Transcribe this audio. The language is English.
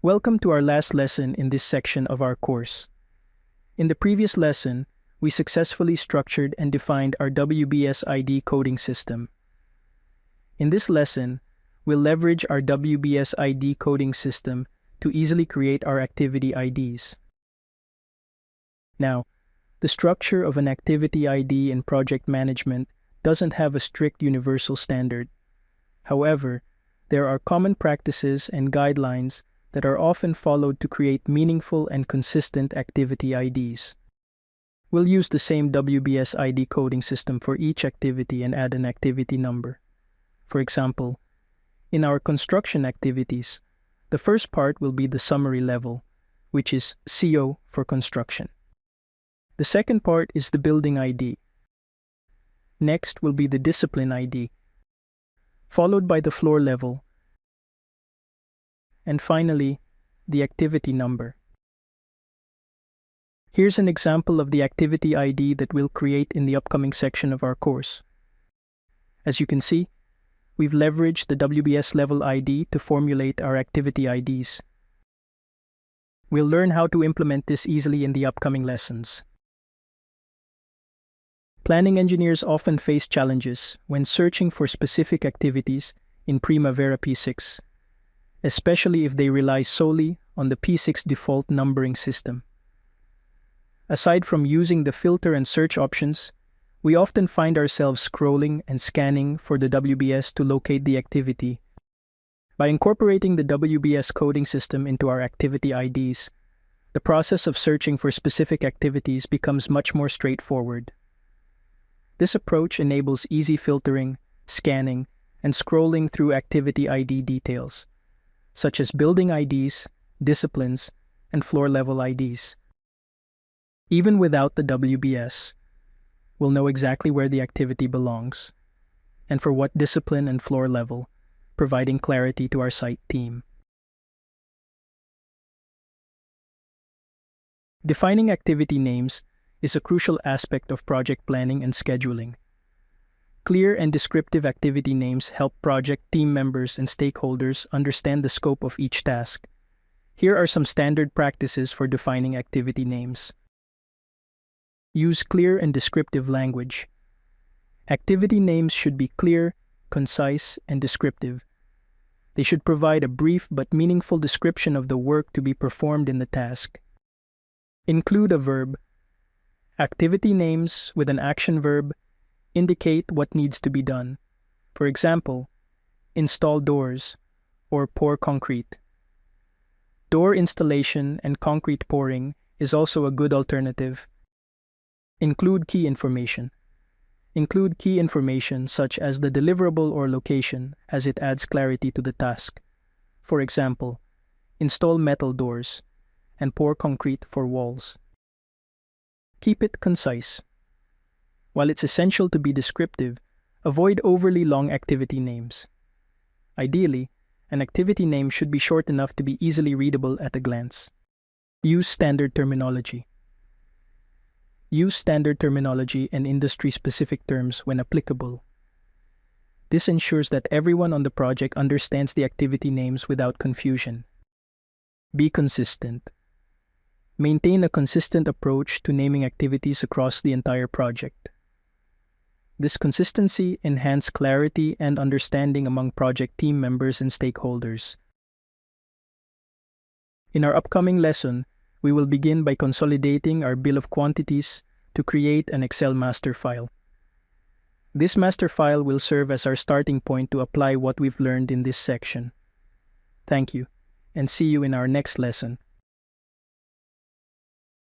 Welcome to our last lesson in this section of our course. In the previous lesson, we successfully structured and defined our WBS ID coding system. In this lesson, we'll leverage our WBS ID coding system to easily create our activity IDs. Now, the structure of an activity ID in project management doesn't have a strict universal standard. However, there are common practices and guidelines that are often followed to create meaningful and consistent activity IDs. We'll use the same WBS ID coding system for each activity and add an activity number. For example, in our construction activities, the first part will be the summary level, which is CO for construction. The second part is the building ID. Next will be the discipline ID, followed by the floor level, and finally, the activity number. Here's an example of the activity ID that we'll create in the upcoming section of our course. As you can see, we've leveraged the WBS level ID to formulate our activity IDs. We'll learn how to implement this easily in the upcoming lessons. Planning engineers often face challenges when searching for specific activities in Primavera P6, especially if they rely solely on the P6 default numbering system. Aside from using the filter and search options, we often find ourselves scrolling and scanning for the WBS to locate the activity. By incorporating the WBS coding system into our activity IDs, the process of searching for specific activities becomes much more straightforward. This approach enables easy filtering, scanning, and scrolling through activity ID details, such as building IDs, disciplines, and floor-level IDs. Even without the WBS, we'll know exactly where the activity belongs, and for what discipline and floor level, providing clarity to our site team. Defining activity names is a crucial aspect of project planning and scheduling. Clear and descriptive activity names help project team members and stakeholders understand the scope of each task. Here are some standard practices for defining activity names. Use clear and descriptive language. Activity names should be clear, concise, and descriptive. They should provide a brief but meaningful description of the work to be performed in the task. Include a verb. Activity names with an action verb indicate what needs to be done. For example, install doors or pour concrete. Door installation and concrete pouring is also a good alternative. Include key information. Include key information such as the deliverable or location, as it adds clarity to the task. For example, install metal doors and pour concrete for walls. Keep it concise. While it's essential to be descriptive, avoid overly long activity names. Ideally, an activity name should be short enough to be easily readable at a glance. Use standard terminology. Use standard terminology and industry-specific terms when applicable. This ensures that everyone on the project understands the activity names without confusion. Be consistent. Maintain a consistent approach to naming activities across the entire project. This consistency enhances clarity and understanding among project team members and stakeholders. In our upcoming lesson, we will begin by consolidating our bill of quantities to create an Excel master file. This master file will serve as our starting point to apply what we've learned in this section. Thank you, and see you in our next lesson.